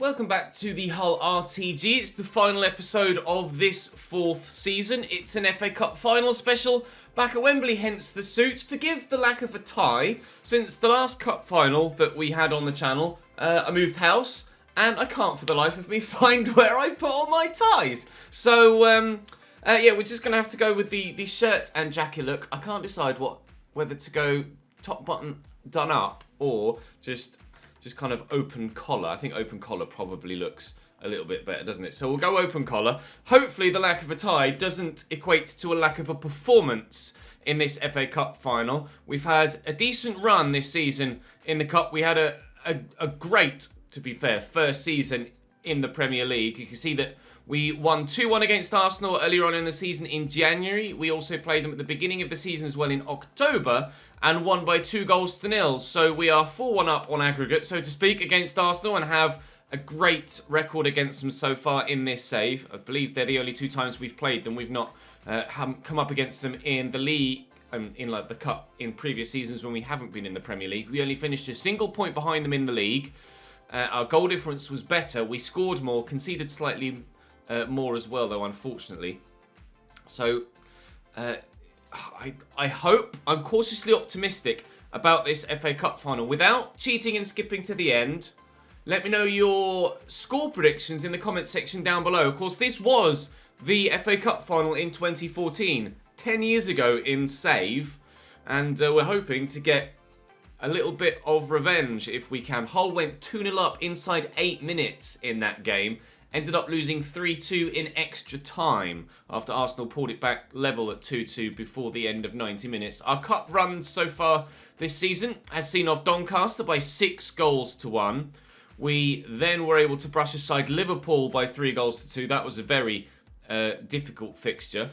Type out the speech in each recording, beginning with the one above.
welcome back to the Hull RTG. It's the final episode of this 4th season. It's an FA Cup final special back at Wembley, hence the suit. Forgive the lack of a tie. Since the last cup final that we had on the channel, I moved house and I can't for the life of me find where I put all my ties. So, yeah, we're just going to have to go with the shirt and jacket look. I can't decide whether to go top button done up or just kind of open collar. I think open collar probably looks a little bit better, doesn't it? So we'll go open collar. Hopefully the lack of a tie doesn't equate to a lack of a performance in this FA Cup final. We've had a decent run this season in the Cup. We had a great, to be fair, first season in the Premier League. You can see that we won 2-1 against Arsenal earlier on in the season in January. We also played them at the beginning of the season as well in October and won by 2-0. So we are 4-1 up on aggregate, so to speak, against Arsenal and have a great record against them so far in this save. I believe they're the only 2 times we've played them. We've not come up against them in the league, in like the Cup in previous seasons when we haven't been in the Premier League. We only finished a single point behind them in the league. Our goal difference was better. We scored more, conceded slightly more as well, though, unfortunately. So, I hope, I'm cautiously optimistic about this FA Cup final. Without cheating and skipping to the end, let me know your score predictions in the comment section down below. Of course, this was the FA Cup final in 2014, 10 years ago in save, and we're hoping to get a little bit of revenge if we can. Hull went 2-0 up inside 8 minutes in that game. Ended up losing 3-2 in extra time after Arsenal pulled it back level at 2-2 before the end of 90 minutes. Our cup run so far this season has seen off Doncaster by 6-1. We then were able to brush aside Liverpool by 3-2. That was a very difficult fixture.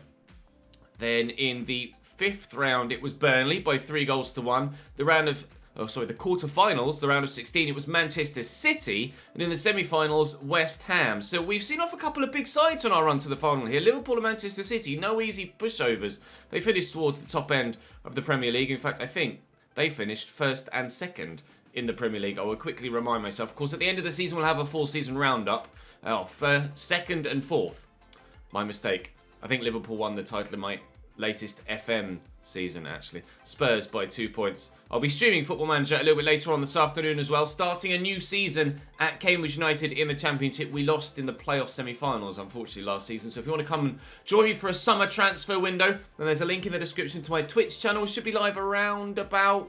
Then in the 5th round, it was Burnley by 3-1. The quarter-finals, the round of 16, it was Manchester City, and in the semi-finals, West Ham. So we've seen off a couple of big sides on our run to the final here. Liverpool and Manchester City, no easy pushovers. They finished towards the top end of the Premier League. In fact, I think they finished 1st and 2nd in the Premier League. I will quickly remind myself. Of course, at the end of the season, we'll have a full season roundup. For 2nd and 4th. My mistake. I think Liverpool won the title in my latest FM season, actually. Spurs by 2 points. I'll be streaming Football Manager a little bit later on this afternoon as well, starting a new season at Cambridge United in the Championship. We lost in the playoff semi-finals, unfortunately, last season. So if you want to come and join me for a summer transfer window, then there's a link in the description to my Twitch channel. It should be live around about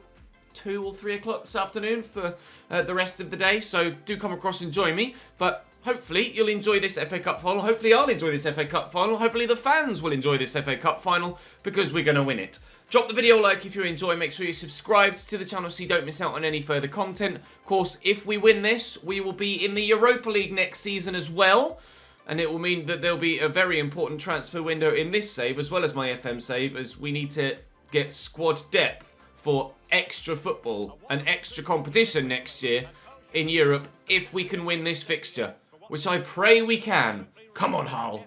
2 or 3 o'clock this afternoon for the rest of the day. So do come across and join me. But hopefully you'll enjoy this FA Cup final. Hopefully I'll enjoy this FA Cup final. Hopefully the fans will enjoy this FA Cup final because we're going to win it. Drop the video a like if you enjoy. Make sure you're subscribed to the channel so you don't miss out on any further content. Of course, if we win this, we will be in the Europa League next season as well. And it will mean that there'll be a very important transfer window in this save as well as my FM save, as we need to get squad depth for extra football and extra competition next year in Europe if we can win this fixture, which I pray we can. Come on, Hull.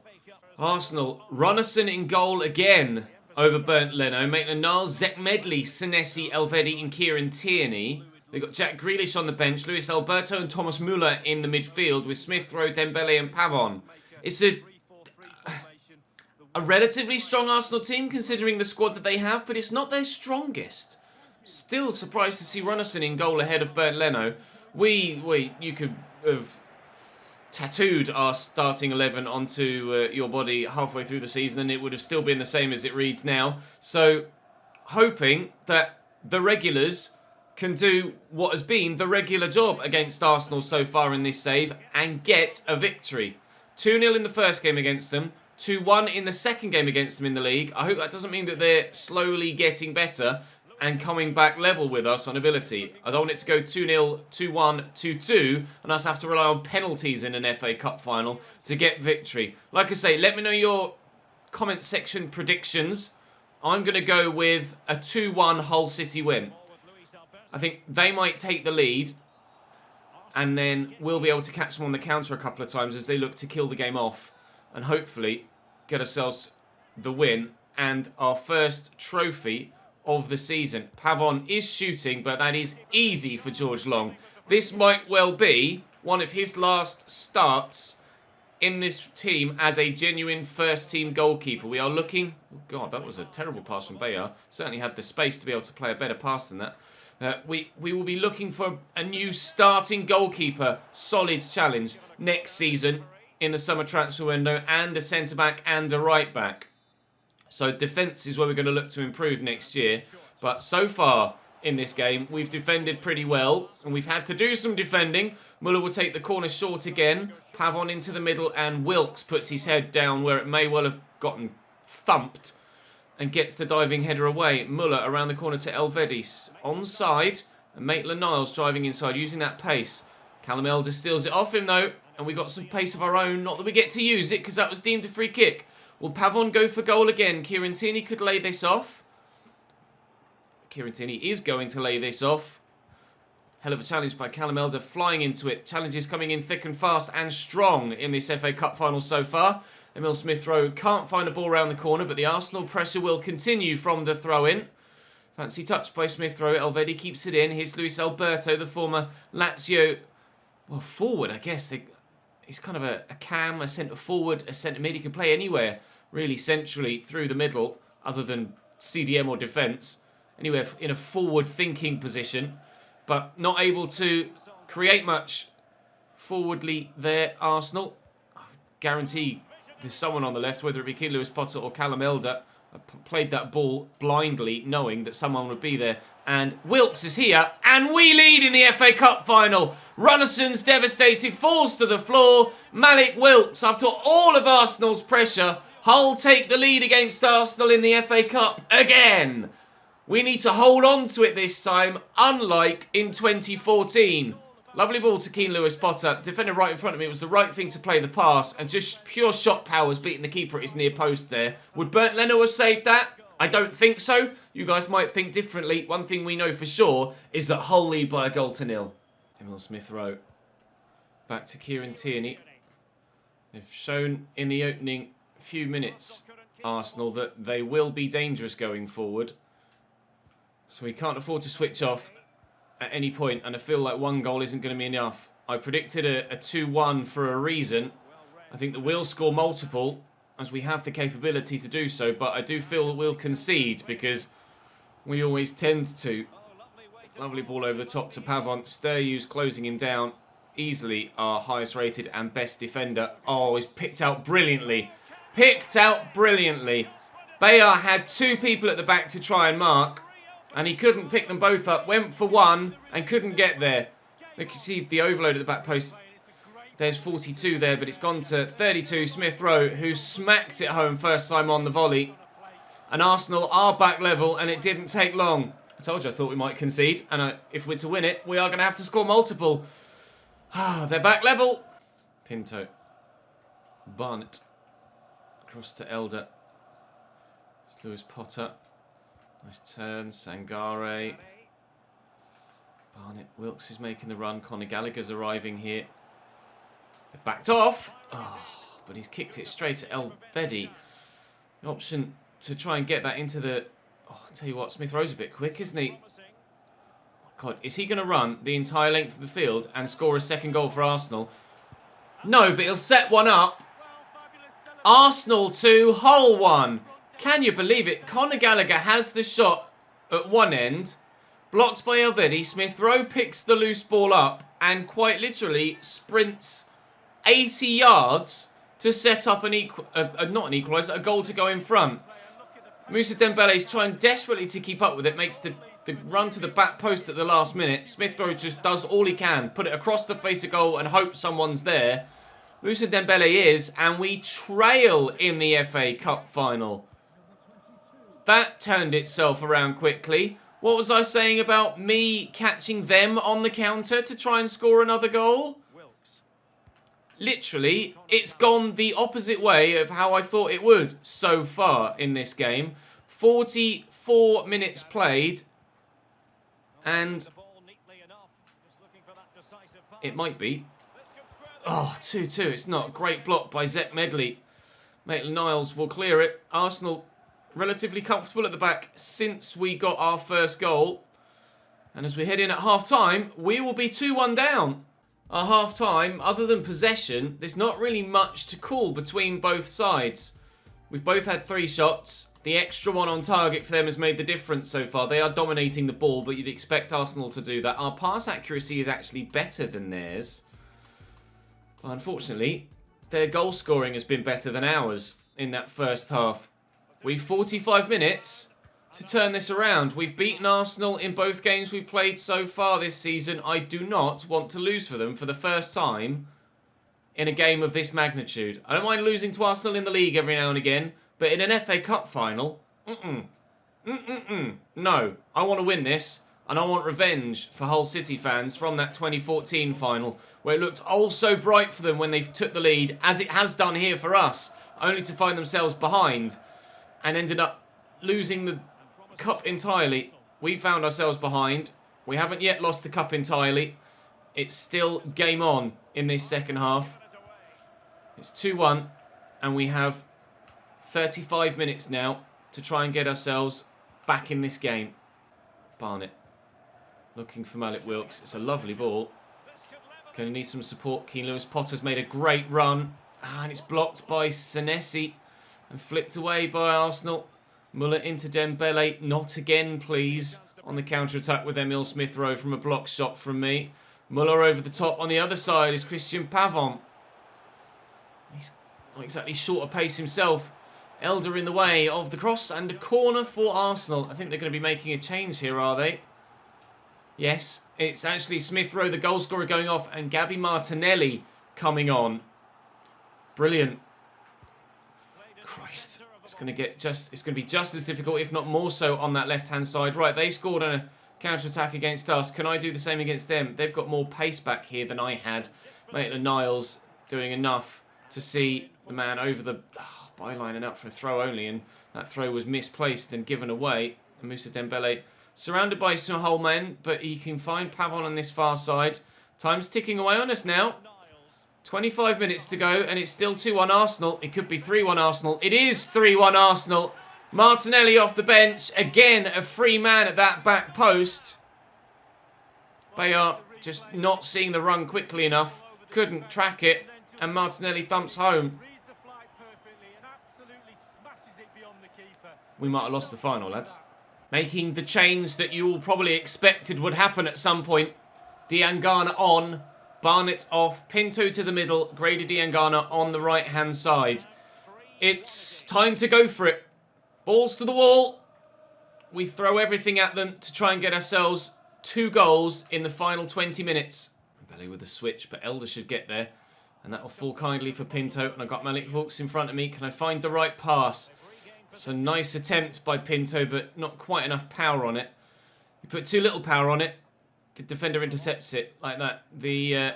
Arsenal, Runnison in goal again over Bernd Leno. Maitland-Niles, Zek Medley, Senesi, Elvedi and Kieran Tierney. They've got Jack Grealish on the bench, Luis Alberto and Thomas Müller in the midfield with Smith Rowe, Dembele and Pavon. It's a relatively strong Arsenal team considering the squad that they have, but it's not their strongest. Still surprised to see Runnison in goal ahead of Bernd Leno. You could have tattooed our starting 11 onto your body halfway through the season and it would have still been the same as it reads now. So, hoping that the regulars can do what has been the regular job against Arsenal so far in this save and get a victory. 2-0 in the first game against them, 2-1 in the second game against them in the league. I hope that doesn't mean that they're slowly getting better and coming back level with us on ability. I don't want it to go 2-0, 2-1, 2-2, and us have to rely on penalties in an FA Cup final to get victory. Like I say, let me know your comment section predictions. I'm going to go with a 2-1 Hull City win. I think they might take the lead, and then we'll be able to catch them on the counter a couple of times as they look to kill the game off, and hopefully get ourselves the win and our first trophy of the season. Pavon is shooting, but that is easy for George Long. This might well be one of his last starts in this team as a genuine first-team goalkeeper. We are looking... Oh, God, that was a terrible pass from Bayer. Certainly had the space to be able to play a better pass than that. We will be looking for a new starting goalkeeper, solid challenge next season in the summer transfer window, and a centre-back and a right-back. So defence is where we're going to look to improve next year. But so far in this game, we've defended pretty well, and we've had to do some defending. Muller will take the corner short again. Pavon into the middle, and Wilkes puts his head down where it may well have gotten thumped and gets the diving header away. Muller around the corner to Elvedis. Onside, and Maitland-Niles driving inside, using that pace. Callum Elder steals it off him, though, and we got some pace of our own. Not that we get to use it, because that was deemed a free kick. Will Pavon go for goal again? Kieran Tierney could lay this off. Kieran Tierney is going to lay this off. Hell of a challenge by Callum Elder, flying into it. Challenges coming in thick and fast and strong in this FA Cup final so far. Emil Smith-Rowe can't find a ball around the corner, but the Arsenal pressure will continue from the throw-in. Fancy touch by Smith-Rowe. Elvedi keeps it in. Here's Luis Alberto, the former Lazio... Well, forward, I guess. He's kind of a cam, a centre-forward, a centre-mid. He can play anywhere, really, centrally through the middle, other than CDM or defence. Anywhere in a forward-thinking position, but not able to create much forwardly there, Arsenal. I guarantee there's someone on the left, whether it be Keane Lewis Potter or Callum Elder, played that ball blindly, knowing that someone would be there. And Wilkes is here, and we lead in the FA Cup final. Runnelson's devastated, falls to the floor. Malik Wilkes, after all of Arsenal's pressure, Hull take the lead against Arsenal in the FA Cup again. We need to hold on to it this time, unlike in 2014. Lovely ball to Keane Lewis Potter. Defender right in front of me. It was the right thing to play the pass, and just pure shot powers beating the keeper at his near post there. Would Bernd Leno have saved that? I don't think so. You guys might think differently. One thing we know for sure is that Hull lead by a goal to nil. Emil Smith-Rowe. Back to Kieran Tierney. They've shown in the opening few minutes, Arsenal, that they will be dangerous going forward. So we can't afford to switch off at any point, and I feel like one goal isn't going to be enough. I predicted a 2-1 for a reason. I think that we'll score multiple, as we have the capability to do so, but I do feel that we'll concede, because we always tend to. Lovely ball over the top to Pavon. Sturridge closing him down. Easily our highest rated and best defender. Oh, he's picked out brilliantly. Picked out brilliantly. Bayer had two people at the back to try and mark, and he couldn't pick them both up. Went for one and couldn't get there. You can see the overload at the back post. There's 42 there, but it's gone to 32. Smith-Rowe, who smacked it home first time on the volley. And Arsenal are back level, and it didn't take long. I told you I thought we might concede, and if we're to win it, we are going to have to score multiple. They're back level. Pinto. Barnett. Across to Elder. It's Lewis Potter. Nice turn. Sangare. Barnett. Wilkes is making the run. Conor Gallagher's arriving here. They've backed off. Oh, but he's kicked it straight at Elvedi. The option to try and get that into the... Oh, I'll tell you what, Smith-Rowe's a bit quick, isn't he? God, is he going to run the entire length of the field and score a second goal for Arsenal? No, but he'll set one up. Arsenal 2, Hull 1. Can you believe it? Conor Gallagher has the shot at one end, blocked by Elvedi. Smith-Rowe picks the loose ball up and quite literally sprints 80 yards to set up not an equaliser, a goal to go in front. Moussa Dembele's trying desperately to keep up with it, makes the run to the back post at the last minute. Smith-Rowe just does all he can, put it across the face of goal and hope someone's there. Moussa Dembele is, and we trail in the FA Cup final. That turned itself around quickly. What was I saying about me catching them on the counter to try and score another goal? Literally, it's gone the opposite way of how I thought it would so far in this game. 44 minutes played, and it might be. Oh, 2-2. It's not. Great block by Zep Medley. Maitland-Niles will clear it. Arsenal relatively comfortable at the back since we got our first goal. And as we head in at half-time, we will be 2-1 down. At half-time, other than possession, there's not really much to call between both sides. We've both had 3 shots. The extra one on target for them has made the difference so far. They are dominating the ball, but you'd expect Arsenal to do that. Our pass accuracy is actually better than theirs. But unfortunately, their goal scoring has been better than ours in that first half. We've 45 minutes to turn this around. We've beaten Arsenal in both games we've played so far this season. I do not want to lose for them for the first time in a game of this magnitude. I don't mind losing to Arsenal in the league every now and again, but in an FA Cup final, no. I want to win this, and I want revenge for Hull City fans from that 2014 final, where it looked oh so bright for them when they took the lead, as it has done here for us, only to find themselves behind and ended up losing the cup entirely. We found ourselves behind. We haven't yet lost the cup entirely. It's still game on in this second half. It's 2-1, and we have 35 minutes now to try and get ourselves back in this game. Barnett looking for Malik Wilks. It's a lovely ball. Going to need some support. Keane Lewis Potter's made a great run. And it's blocked by Senesi and flipped away by Arsenal. Muller into Dembele. Not again, please. On the counter-attack with Emil Smith-Rowe from a block shot from me. Muller over the top. On the other side is Christian Pavon. He's not exactly short of pace himself. Elder in the way of the cross and a corner for Arsenal. I think they're going to be making a change here, are they? Yes, it's actually Smith-Rowe, the goal scorer, going off, and Gabby Martinelli coming on. Brilliant. Christ. It's going to be just as difficult, if not more so, on that left-hand side. Right, they scored on a counter-attack against us. Can I do the same against them? They've got more pace back here than I had. Maitland-Niles doing enough to see the man over the byline and up for a throw only, and that throw was misplaced and given away. And Moussa Dembele surrounded by some Hull men, but he can find Pavon on this far side. Time's ticking away on us now. 25 minutes to go, and it's still 2-1 Arsenal. It could be 3-1 Arsenal. It is 3-1 Arsenal. Martinelli off the bench. Again, a free man at that back post. Bayard just not seeing the run quickly enough. Couldn't track it, and Martinelli thumps home. We might have lost the final, lads. Making the change that you all probably expected would happen at some point. Diangana on. Barnett off. Pinto to the middle. Grady Diangana on the right-hand side. It's time to go for it. Balls to the wall. We throw everything at them to try and get ourselves 2 goals in the final 20 minutes. Belly with the switch, but Elder should get there. And that'll fall kindly for Pinto. And I've got Malik Wilks in front of me. Can I find the right pass? It's a nice attempt by Pinto, but not quite enough power on it. You put too little power on it, the defender intercepts it like that. The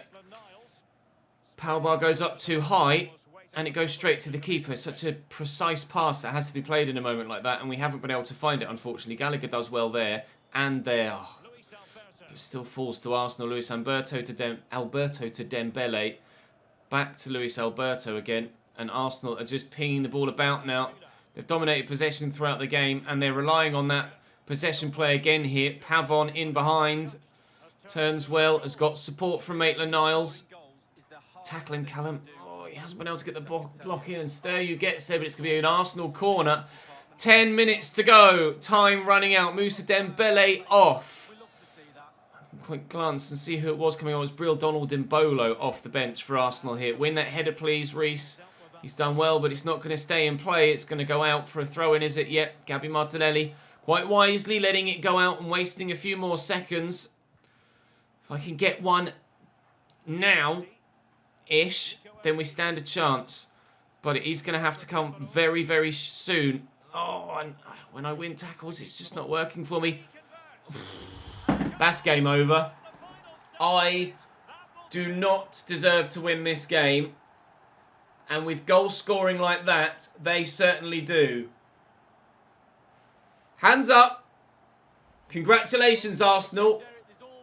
power bar goes up too high, and it goes straight to the keeper. Such a precise pass that has to be played in a moment like that, and we haven't been able to find it, unfortunately. Gallagher does well there, and there. Oh, but still falls to Arsenal. Luis Alberto to Dembele. Back to Luis Alberto again, and Arsenal are just pinging the ball about now. They've dominated possession throughout the game, and they're relying on that possession play again here. Pavon in behind. Turns well, has got support from Maitland-Niles. Tackling Callum. Oh, he hasn't been able to get the block in, and Sturyu gets there, but it's going to be an Arsenal corner. 10 minutes to go. Time running out. Moussa Dembele off. Quick glance and see who it was coming on. It was Bril Donald Dimbolo off the bench for Arsenal here. Win that header, please, Reece. He's done well, but it's not going to stay in play. It's going to go out for a throw-in, is it? Yep, Gabby Martinelli quite wisely letting it go out and wasting a few more seconds. If I can get one now-ish, then we stand a chance. But it is going to have to come very, very soon. Oh, and when I win tackles, it's just not working for me. That's game over. I do not deserve to win this game. And with goal scoring like that, they certainly do. Hands up. Congratulations, Arsenal.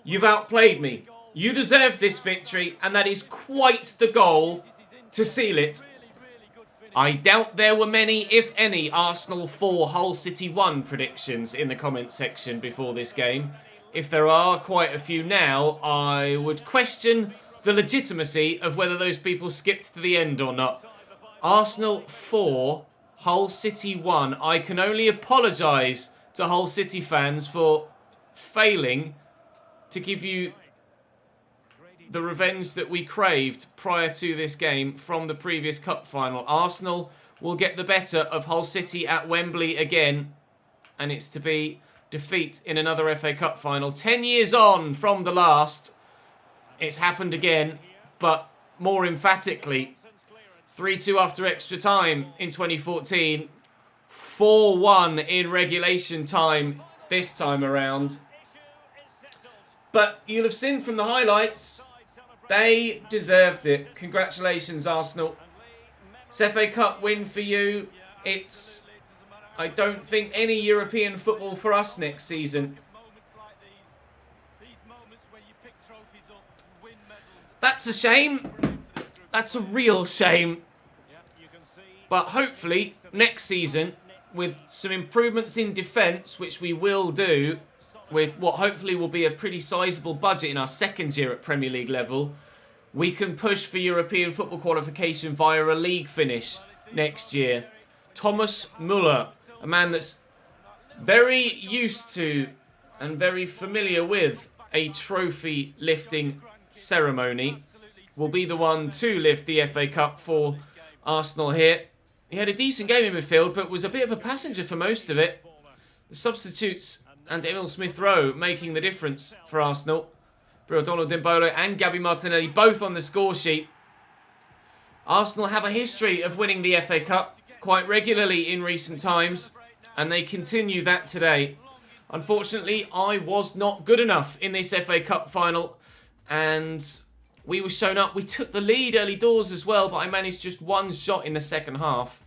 You've outplayed me. You deserve this victory, and that is quite the goal to seal it. I doubt there were many, if any, Arsenal 4, Hull City 1 predictions in the comment section before this game. If there are quite a few now, I would question the legitimacy of whether those people skipped to the end or not. Arsenal 4, Hull City 1. I can only apologise to Hull City fans for failing to give you the revenge that we craved prior to this game from the previous cup final. Arsenal will get the better of Hull City at Wembley again, and it's to be defeat in another FA Cup final. 10 years on from the last, it's happened again, but more emphatically. 3-2 after extra time in 2014. 4-1 in regulation time this time around. But you'll have seen from the highlights, they deserved it. Congratulations, Arsenal. It's FA Cup win for you. It's, I don't think, any European football for us next season. That's a shame. That's a real shame. But hopefully, next season, with some improvements in defence, which we will do, with what hopefully will be a pretty sizable budget in our second year at Premier League level, we can push for European football qualification via a league finish next year. Thomas Müller, a man that's very used to and very familiar with a trophy lifting ceremony, will be the one to lift the FA Cup for Arsenal here. He had a decent game in midfield, but was a bit of a passenger for most of it. The substitutes and Emil Smith-Rowe making the difference for Arsenal. Donald Dembolo and Gabby Martinelli both on the score sheet. Arsenal have a history of winning the FA Cup quite regularly in recent times, and they continue that today. Unfortunately, I was not good enough in this FA Cup final, and we were shown up. We took the lead early doors as well, but I managed just one shot in the second half.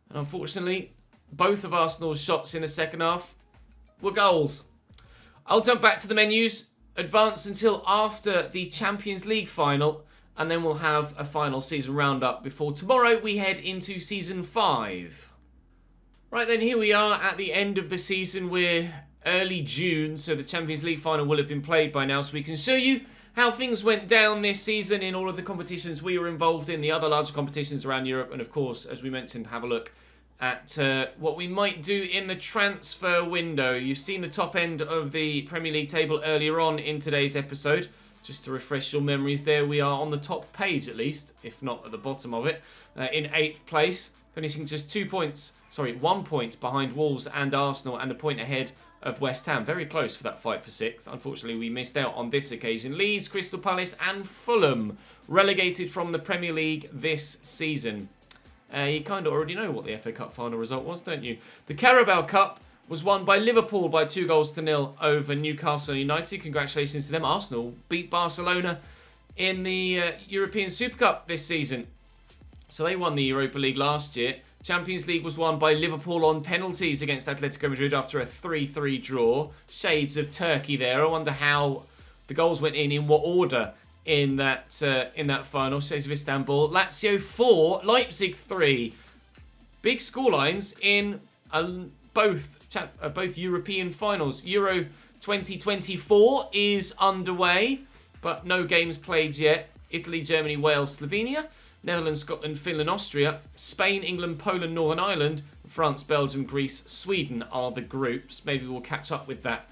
And unfortunately, both of Arsenal's shots in the second half were goals. I'll jump back to the menus, advance until after the Champions League final, and then we'll have a final season roundup before tomorrow we head into Season 5. Right then, here we are at the end of the season. We're early June, so the Champions League final will have been played by now, so we can show you how things went down this season in all of the competitions we were involved in, the other larger competitions around Europe, and of course, as we mentioned, have a look at what we might do in the transfer window. You've seen the top end of the Premier League table earlier on in today's episode. Just to refresh your memories there, we are on the top page at least, if not at the bottom of it, in 8th place, finishing just 1 point behind Wolves and Arsenal, and a point ahead of West Ham. Very close for that fight for 6th. Unfortunately, we missed out on this occasion. Leeds, Crystal Palace and Fulham relegated from the Premier League this season. You kind of already know what the FA Cup final result was, don't you? The Carabao Cup was won by Liverpool by 2-0 over Newcastle United. Congratulations to them. Arsenal beat Barcelona in the European Super Cup this season. So they won the Europa League last year. Champions League was won by Liverpool on penalties against Atletico Madrid after a 3-3 draw. Shades of Turkey there. I wonder how the goals went in what order in that final. Shades of Istanbul. Lazio 4, Leipzig 3. Big scorelines in both European finals. Euro 2024 is underway, but no games played yet. Italy, Germany, Wales, Slovenia. Netherlands, Scotland, Finland, Austria. Spain, England, Poland, Northern Ireland. France, Belgium, Greece, Sweden are the groups. Maybe we'll catch up with that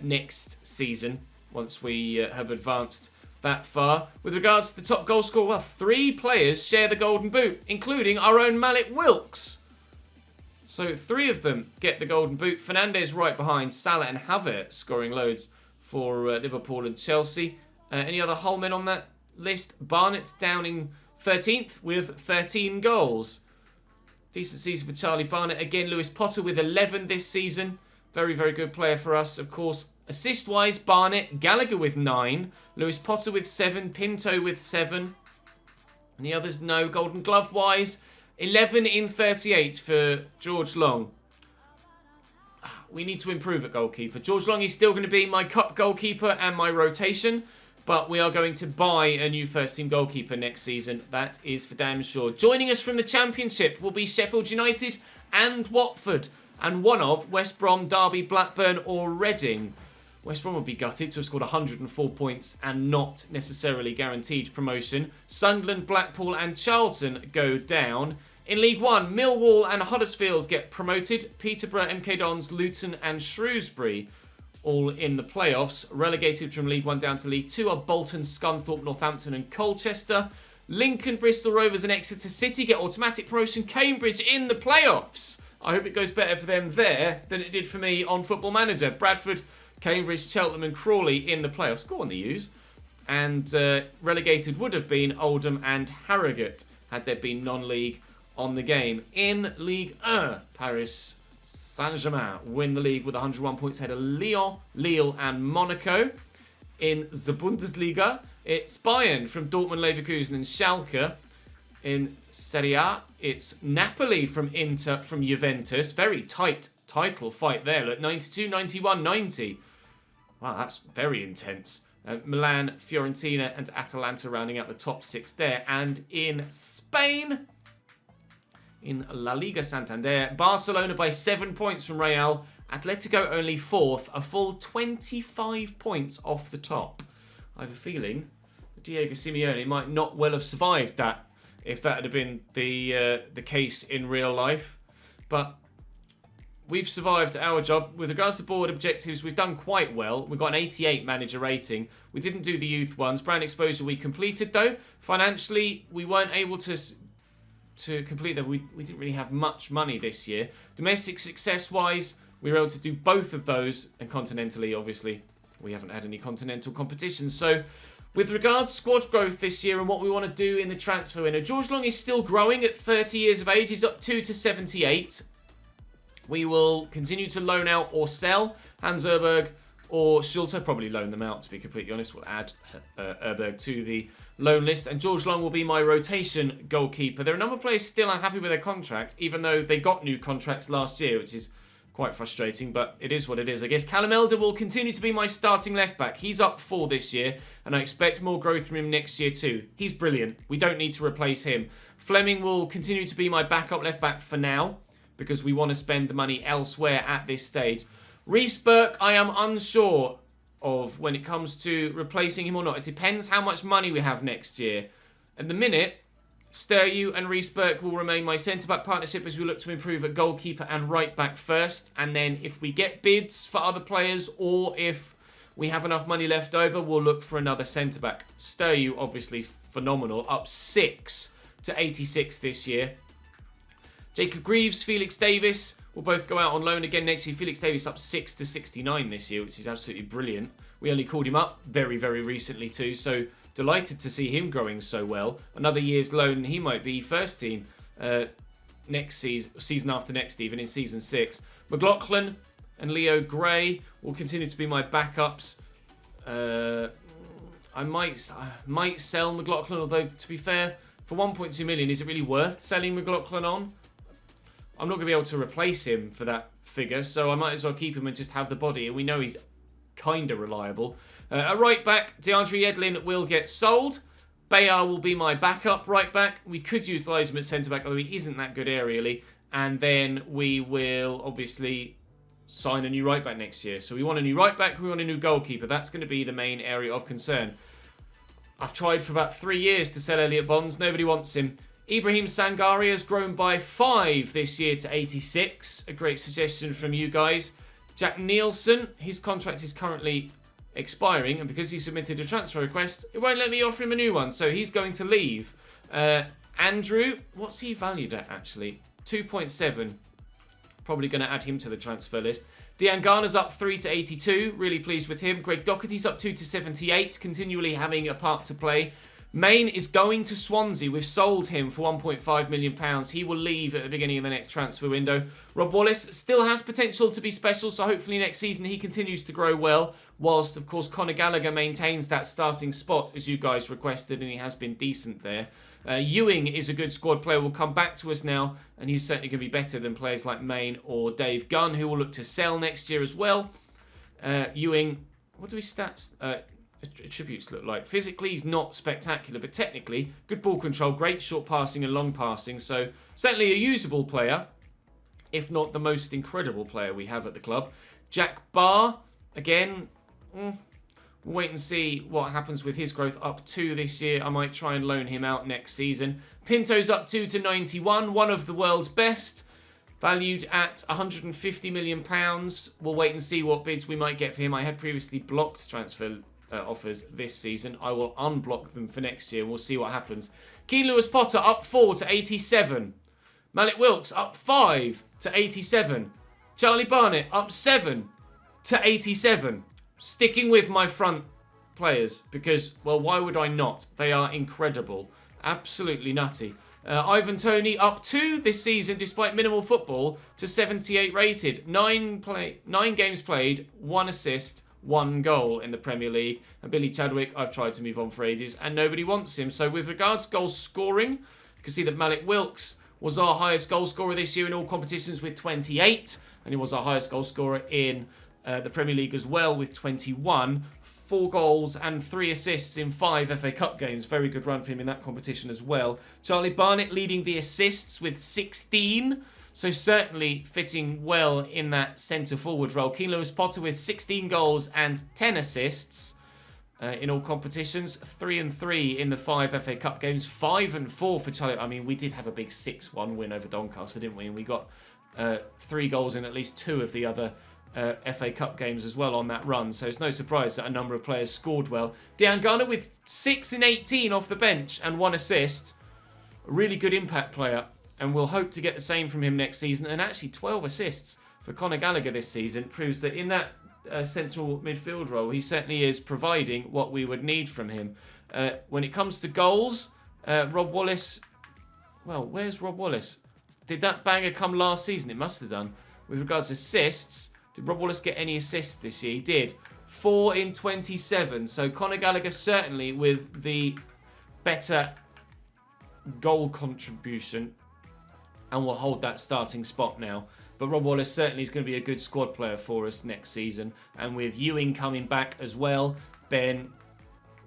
next season once we have advanced that far. With regards to the top goal scorer, well, 3 players share the Golden Boot, including our own Malik Wilks. So 3 of them get the Golden Boot. Fernandes right behind, Salah and Havertz scoring loads for Liverpool and Chelsea. Any other Hull men on that list? Barnett down in 13th with 13 goals. Decent season for Charlie Barnett. Again, Lewis Potter with 11 this season. Very, very good player for us. Of course, assist-wise, Barnett, Gallagher with 9. Lewis Potter with 7. Pinto with 7. And the others, no. Golden Glove-wise, 11 in 38 for George Long. We need to improve at goalkeeper. George Long is still going to be my cup goalkeeper and my rotation, but we are going to buy a new first-team goalkeeper next season. That is for damn sure. Joining us from the Championship will be Sheffield United and Watford, and one of West Brom, Derby, Blackburn or Reading. West Brom would be gutted to have scored 104 points and not necessarily guaranteed promotion. Sunderland, Blackpool and Charlton go down. In League One, Millwall and Huddersfield get promoted. Peterborough, MK Dons, Luton and Shrewsbury all in the playoffs. Relegated from League One down to League Two are Bolton, Scunthorpe, Northampton and Colchester. Lincoln, Bristol Rovers and Exeter City get automatic promotion. Cambridge in the playoffs. I hope it goes better for them there than it did for me on Football Manager. Bradford, Cambridge, Cheltenham and Crawley in the playoffs. Go on the U's. And relegated would have been Oldham and Harrogate had there been non-league on the game. In Ligue 1, Paris Saint-Germain win the league with 101 points ahead of Lyon, Lille and Monaco. In the Bundesliga, it's Bayern from Dortmund, Leverkusen and Schalke. In Serie A, it's Napoli from Inter from Juventus. Very tight title fight there. Look, 92, 91, 90. Wow, that's very intense. Milan, Fiorentina and Atalanta rounding out the top 6 there. And in Spain, in La Liga Santander, Barcelona by 7 points from Real. Atletico only 4th, a full 25 points off the top. I have a feeling Diego Simeone might not well have survived that if that had been the case in real life. But we've survived our job. With regards to board objectives, we've done quite well. We've got an 88 manager rating. We didn't do the youth ones. Brand exposure we completed though. Financially, we weren't able to complete that. We didn't really have much money this year. Domestic success-wise, we were able to do both of those. And continentally, obviously, we haven't had any continental competitions. So with regards to squad growth this year and what we want to do in the transfer window, George Long is still growing at 30 years of age. He's up 2 to 78. We will continue to loan out or sell Hans Erberg or Schulte. Probably loan them out, to be completely honest. We'll add Erberg to the loan list. And George Long will be my rotation goalkeeper. There are a number of players still unhappy with their contract, even though they got new contracts last year, which is quite frustrating, but it is what it is, I guess. Callum Elder will continue to be my starting left-back. He's up 4 this year, and I expect more growth from him next year too. He's brilliant. We don't need to replace him. Fleming will continue to be my backup left-back for now, because we want to spend the money elsewhere at this stage. Reece Burke, I am unsure of when it comes to replacing him or not. It depends how much money we have next year. At the minute, Sturyu and Reece Burke will remain my centre-back partnership as we look to improve at goalkeeper and right-back first. And then if we get bids for other players or if we have enough money left over, we'll look for another centre-back. Sturyu, obviously phenomenal, up 6 to 86 this year. Jacob Greaves, Felix Davis will both go out on loan again next year. Felix Davis up 6 to 69 this year, which is absolutely brilliant. We only called him up very, very recently too, so delighted to see him growing so well. Another year's loan, he might be first team next season after next even, in season 6. McLaughlin and Leo Gray will continue to be my backups. I might sell McLaughlin, although to be fair, for 1.2 million, is it really worth selling McLaughlin on? I'm not going to be able to replace him for that figure, so I might as well keep him and just have the body, and we know he's kind of reliable. At right back, DeAndre Yedlin will get sold. Bayard will be my backup right back. We could utilise him at centre back, although he isn't that good aerially. And then we will obviously sign a new right back next year. So we want a new right back, we want a new goalkeeper. That's going to be the main area of concern. I've tried for about 3 years to sell Elliot Bonds. Nobody wants him. Ibrahim Sangare has grown by 5 this year to 86. A great suggestion from you guys. Jack Nielsen, his contract is currently expiring, and because he submitted a transfer request, it won't let me offer him a new one, so he's going to leave. Andrew, what's he valued at actually? 2.7. Probably going to add him to the transfer list. Dean Garner's up 3 to 82. Really pleased with him. Greg Doherty's up 2 to 78, continually having a part to play. Main is going to Swansea. We've sold him for £1.5 million. He will leave at the beginning of the next transfer window. Rob Wallace still has potential to be special, so hopefully next season he continues to grow well, whilst, of course, Conor Gallagher maintains that starting spot, as you guys requested, and he has been decent there. Ewing is a good squad player, will come back to us now, and he's certainly going to be better than players like Main or Dave Gunn, who will look to sell next year as well. Ewing, what do his stats... attributes look like? Physically, he's not spectacular, but technically, good ball control, great short passing and long passing, so certainly a usable player, if not the most incredible player we have at the club. Jack Barr, again, We'll wait and see what happens with his growth. Up 2 this year. I might try and loan him out next season. Pinto's up 2 to 91. One of the world's best. Valued at £150 million. We'll wait and see what bids we might get for him. I had previously blocked transfer offers this season. I will unblock them for next year. We'll see what happens. Keane Lewis-Potter up 4 to 87. Malik Wilks up 5 to 87. Charlie Barnett up 7 to 87. Sticking with my front players because, well, why would I not? They are incredible. Absolutely nutty. Ivan Toney up 2 this season despite minimal football to 78 rated. 9 games played, 1 assist, 1 goal in the Premier League. And Billy Chadwick, I've tried to move on for ages and nobody wants him. So with regards to goal scoring, you can see that Malik Wilks was our highest goal scorer this year in all competitions with 28. And he was our highest goal scorer in the Premier League as well with 21. 4 goals and 3 assists in 5 FA Cup games. Very good run for him in that competition as well. Charlie Barnett leading the assists with 16. So certainly fitting well in that centre-forward role. Keane Lewis-Potter with 16 goals and 10 assists in all competitions. 3 and 3 in the 5 FA Cup games. 5 and 4 for Charlie. I mean, we did have a big 6-1 win over Doncaster, didn't we? And we got 3 goals in at least 2 of the other FA Cup games as well on that run. So it's no surprise that a number of players scored well. Dejan Garner with 6 and 18 off the bench and 1 assist. A really good impact player. And we'll hope to get the same from him next season. And actually 12 assists for Conor Gallagher this season proves that in that central midfield role, he certainly is providing what we would need from him. When it comes to goals, Rob Wallace... Well, where's Rob Wallace? Did that banger come last season? It must have done. With regards to assists, did Rob Wallace get any assists this year? He did. 4 in 27. So Conor Gallagher certainly with the better goal contribution and will hold that starting spot now. But Rob Wallace certainly is going to be a good squad player for us next season. And with Ewing coming back as well, Ben,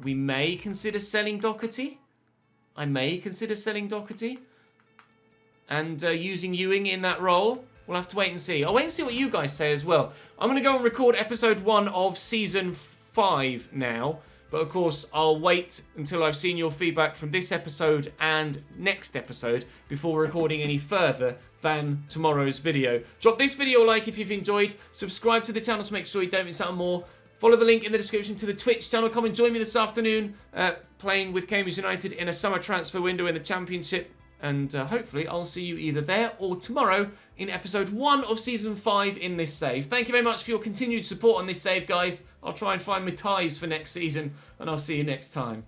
we may consider selling Doherty. I may consider selling Doherty. And using Ewing in that role. We'll have to wait and see. I'll wait and see what you guys say as well. I'm going to go and record episode 1 of season 5 now. But of course, I'll wait until I've seen your feedback from this episode and next episode before recording any further than tomorrow's video. Drop this video a like if you've enjoyed. Subscribe to the channel to make sure you don't miss out on more. Follow the link in the description to the Twitch channel. Come and join me this afternoon playing with Cambridge United in a summer transfer window in the Championship. And hopefully I'll see you either there or tomorrow in episode 1 of season 5 in this save. Thank you very much for your continued support on this save, guys. I'll try and find my ties for next season, and I'll see you next time.